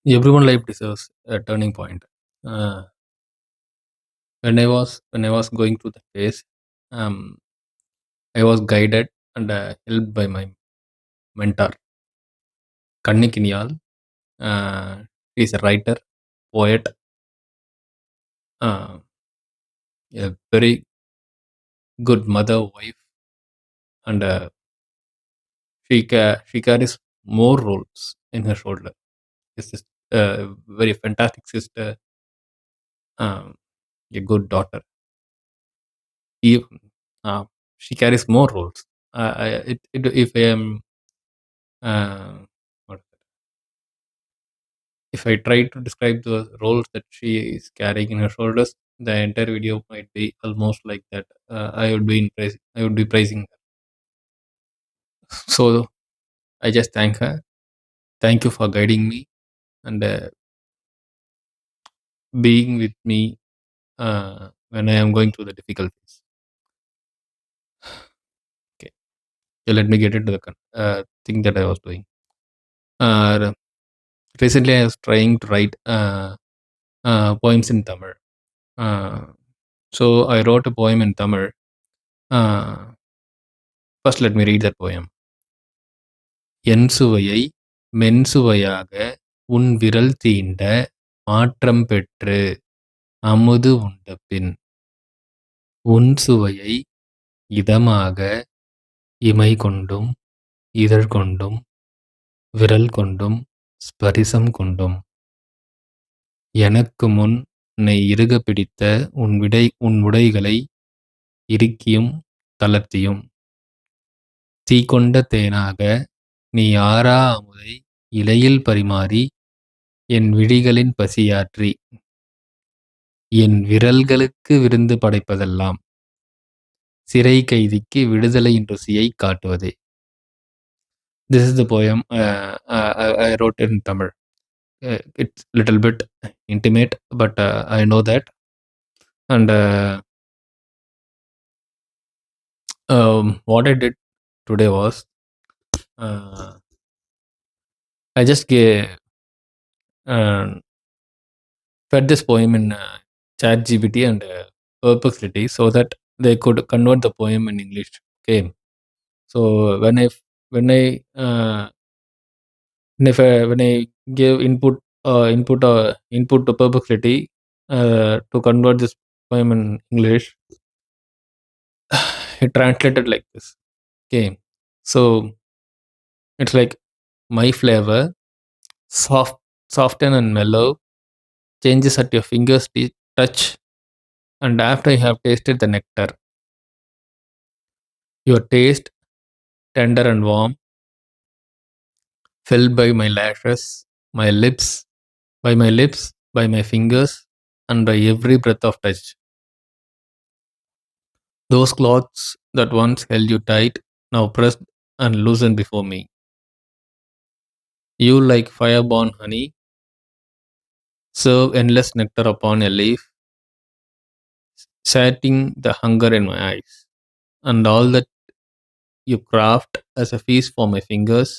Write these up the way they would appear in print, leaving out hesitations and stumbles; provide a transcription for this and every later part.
Everyone life deserves a turning point. Uh, when I was going through the phase, um, I was guided and helped by my mentor, Kannukiniyal. He is a writer, poet, uh, a very good mother, wife, and she carries more roles in her shoulder. This is a very fantastic sister, um, a good daughter. Even, uh, she carries more roles. If I am uh, what if I try to describe the roles that she is carrying in her shoulders, the entire video might be almost like that. I would be praising her. So I just thank her. Thank you for guiding me and being with me when I am going through the difficulties. Okay, so let me get into the thing that I was doing. Uh, Recently, I was trying to write poems in Tamil. Uh, so I wrote a poem in Tamil. Uh, First, let me read that poem. என் சுவையை மென்சுவையாக உன் விரல் தீண்ட மாற்றம் பெற்று அமுது உண்டபின் உன் சுவையை இதமாக இமை கொண்டும் இதழ் கொண்டும் விரல் கொண்டும் ஸ்பரிசம் கொண்டும் எனக்கு முன் உன்னை இறுக பிடித்த உன் உடைகளை இறுக்கியும் தளர்த்தியும் தீக்கொண்ட தேனாக நீ ஆறா அமுதை இலையில் பரிமாறி என் விழிகளின் பசியாற்றி என் விரல்களுக்கு விருந்து படைப்பதெல்லாம் சிறை கைதிக்கு விடுதலையின் ருசியை காட்டுவதே. This is the poem I wrote in Tamil. It's little bit intimate, but I know that. And what I did today was uh, I just uh, fed this poem in Chat GPT and Perpexlity so that they could convert the poem in English. Okay, so when I gave input to Perplexity to convert this poem in English, it translated like this. Okay, so it's like my flavor, soft, soften and mellow, changes at your fingers touch, and after you have tasted the nectar, your taste tender and warm, filled by my lashes, my lips, by my fingers, and by every breath of touch. Those cloths that once held you tight, now pressed and loosened before me. You, like fire-born honey, serve endless nectar upon a leaf, sating the hunger in my eyes. And all that you craft as a feast for my fingers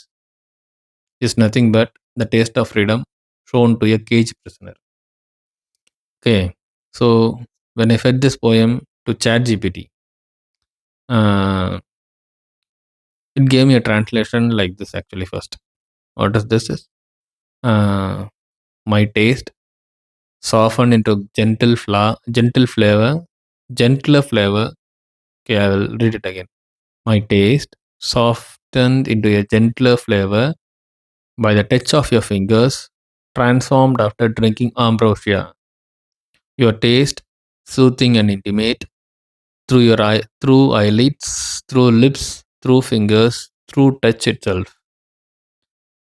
is nothing but the taste of freedom shown to a caged prisoner. Okay, so when I fed this poem to ChatGPT, uh, it gave me a translation like this actually first. What does this is? My taste softened into gentler flavor. Okay, I will read it again. My taste softened into a gentler flavor by the touch of your fingers, transformed after drinking ambrosia. Your taste soothing and intimate through through eyelids, through lips, through fingers, through touch itself.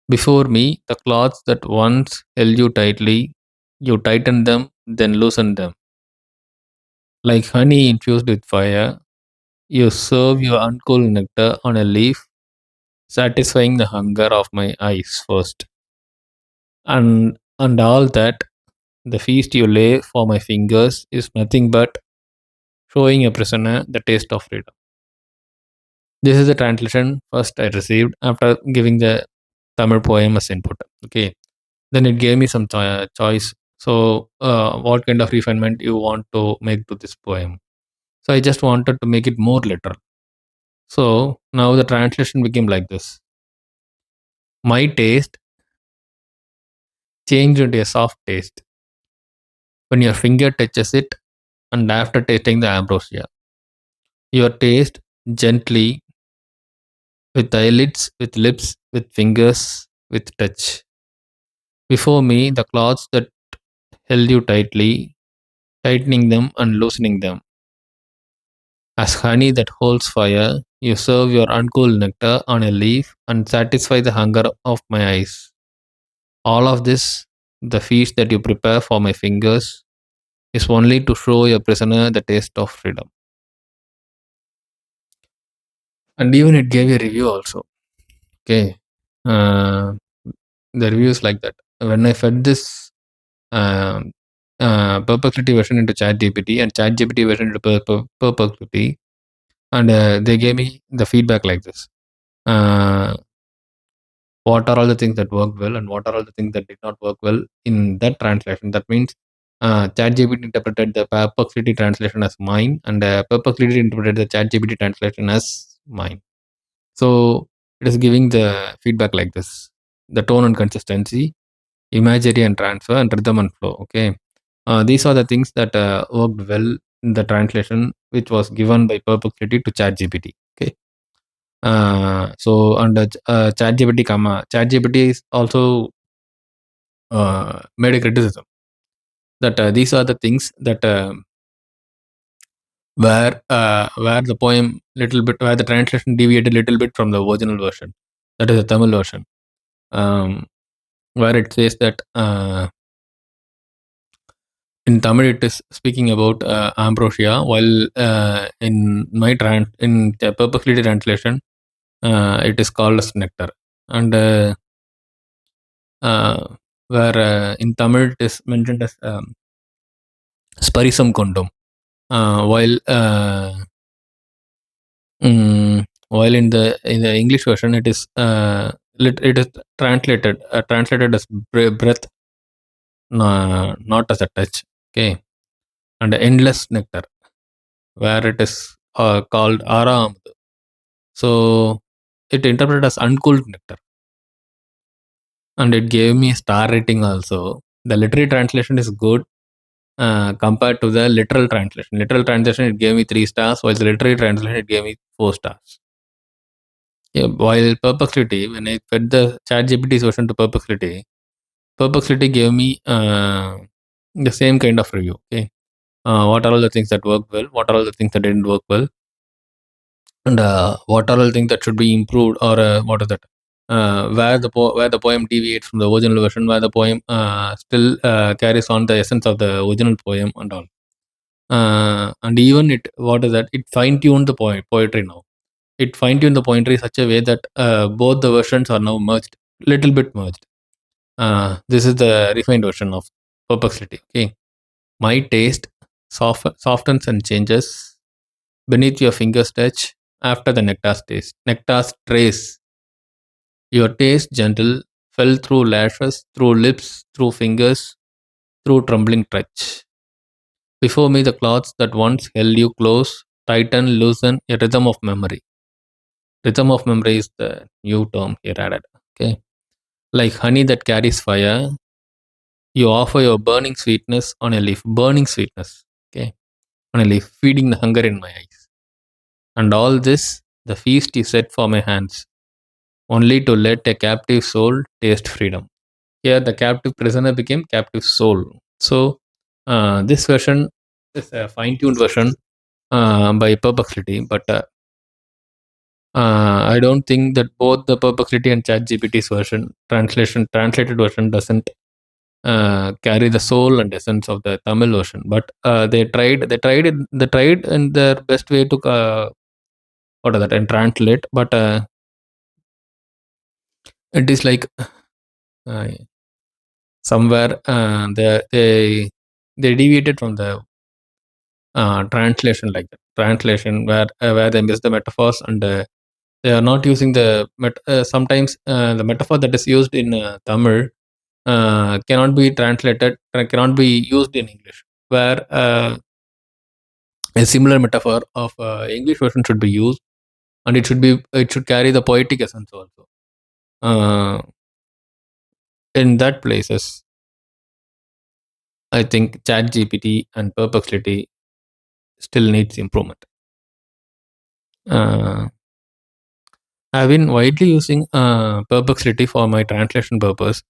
Before me, the cloths that once held you tightly, you tightened them, then loosened them. Like honey infused with fire, you serve your uncooled nectar on a leaf, satisfying the hunger of my eyes first. And all that, the feast you lay for my fingers is nothing but showing a prisoner the taste of freedom. This is the translation first I received after giving the Tamil poem as input. Okay. Then it gave me some choice. So, what kind of refinement you want to make to this poem? So I just wanted to make it more literal. So now the translation became like this: My taste changed into a soft taste when your finger touches it, and after tasting the ambrosia. Your taste gently, with eyelids, with lips, with fingers, with touch. Before me, the cloths that held you tightly, tightening them and loosening them. As honey that holds fire, you serve your uncooled nectar on a leaf and satisfy the hunger of my eyes. All of this, the feast that you prepare for my fingers, is only to show your prisoner the taste of freedom. And even it gave a review also. Okay. Uh, the reviews like that. When I fed this um, Perpexlity version into ChatGPT and ChatGPT version into Perpexlity, and they gave me the feedback like this. Uh, what are all the things that worked well and what are all the things that did not work well in that translation? That means ChatGPT interpreted the Perplexity translation as mine, and Perplexity interpreted the ChatGPT translation as mine. So it is giving the feedback like this: the tone and consistency, imagery and transfer, and rhythm and flow. Okay, these are the things that worked well in the translation, which was given by Perplexity to ChatGPT. Okay. So under ChatGPT is also made a criticism that these are the things that where the poem little bit, where the translation deviated a little bit from the original version, that is the Tamil version, where it says that in Tamil it is speaking about ambrosia, while in in the Perplexity translation it is called as nectar, and where in Tamil it is mentioned as Sparisam Kondom, while while in the English version it is it is translated as breath, not as a touch. Okay, and endless nectar, where it is called Aram. So it interpreted as uncooled nectar, and it gave me a star rating also. The literary translation is good compared to the literal translation. Literal translation, it gave me 3 stars, while the literary translation, it gave me 4 stars. Yeah, while Perplexity, when I fed the ChatGPT version to Perplexity, Perplexity gave me the same kind of review. Okay, what are all the things that worked well? What are all the things that didn't work well? And what are all the things that should be improved, or what is that? Where the poem deviates from the original version, where the poem still carries on the essence of the original poem and all. And even it, what is that? It fine tuned the poetry now. It fine tuned the poetry such a way that both the versions are now merged, little bit merged. This is the refined version of Perplexity. Okay, my taste softens and changes beneath your finger's touch after the nectar's taste. Nectar's trace. Your taste gentle fell through lashes, through lips, through fingers, through trembling touch. Before me, the cloths that once held you close tighten, loosen, a rhythm of memory. Rhythm of memory is the new term here added. Okay. Like honey that carries fire, you offer your burning sweetness on a leaf. Burning sweetness. Okay. On a leaf, feeding the hunger in my eyes. And all this, the feast you set for my hands, only to let a captive soul taste freedom. Here, the captive prisoner became captive soul. So, this version is a fine tuned version by Perplexity, but I don't think that both the Perplexity and ChatGPT's version, translated version, doesn't carry the soul and essence of the Tamil version. But they tried in their best way to what are that and translate. But it is like uh, somewhere they deviated from the translation, like that. Translation where they miss the metaphors, and they are not using the sometimes the metaphor that is used in Tamil. cannot be translated, cannot be used in English. Where a similar metaphor of English version should be used, and it should carry the poetic essence also. In that places, I think Chat GPT and Perplexity still needs improvement. Uh, I've been widely using Perplexity for my translation purpose.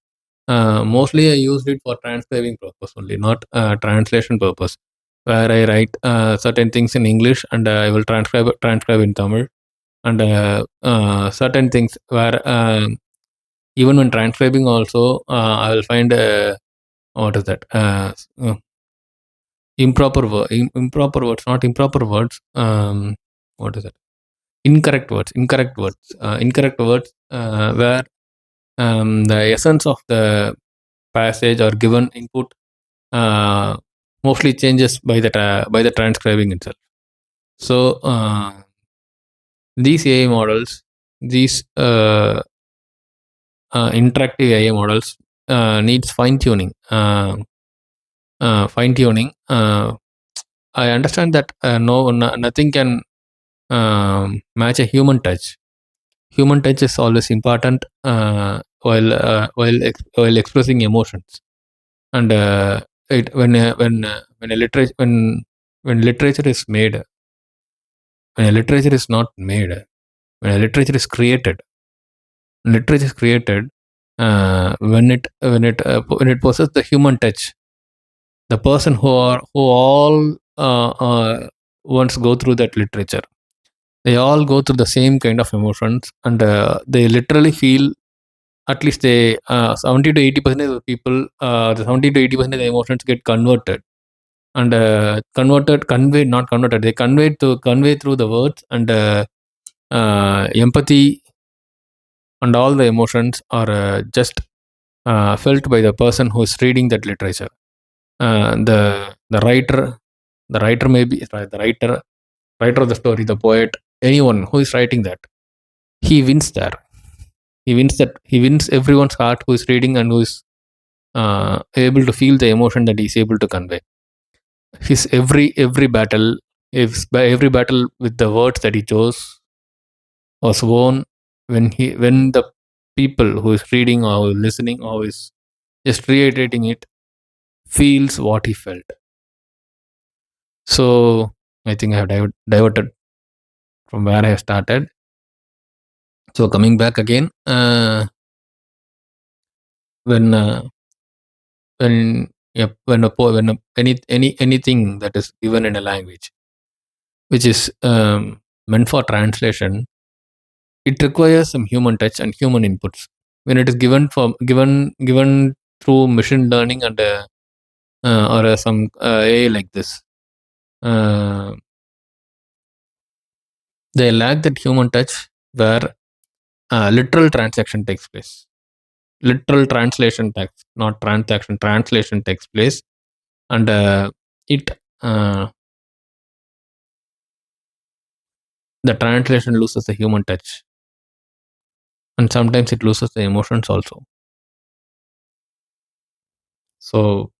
Mostly, I used it for transcribing purpose only, not translation purpose. Where I write certain things in English and I will transcribe in Tamil, and certain things where even when transcribing also, I will find what is that improper words, not improper words. What is it? Incorrect words where the essence of the passage or given input uh, mostly changes by the transcribing itself. So these AI models, these interactive AI models needs fine tuning. Fine tuning. I understand that nothing can match a human touch. Human touch is always important while expressing emotions. And it when a literature when literature is made, when a literature is not made, when a literature is created when it possesses the human touch, the person who all once go through that literature, they all go through the same kind of emotions, and they literally feel, at least they 70 to 80% of the people, the 70 to 80% of the emotions get converted, and conveyed, not converted, they convey through the words, and empathy and all the emotions are just felt by the person who is reading that literature. The writer may be the writer of the story, the poet, anyone who is writing that, he wins there. He wins everyone's heart who is reading and who is able to feel the emotion that he is able to convey. His every battle, if by every battle with the words that he chose was won when the people who is reading or listening or is just reiterating it feels what he felt. So I think I have diverted from where I have started. So coming back again, when anything that is given in a language which is meant for translation, it requires some human touch and human inputs. When it is given through machine learning and or some AI like this, uh, they lack that human touch where literal transaction takes place. Literal translation takes, not transaction, translation takes place, and it the translation loses the human touch, and sometimes it loses the emotions also. So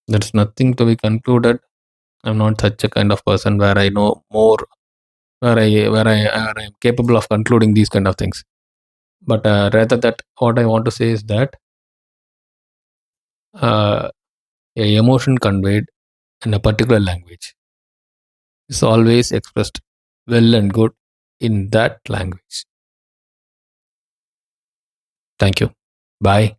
there's nothing to be concluded. I'm not such a kind of person where I know more, where I am capable of concluding these kind of things. But rather that what I want to say is that uh, a emotion conveyed in a particular language is always expressed well and good in that language. Thank you. Bye.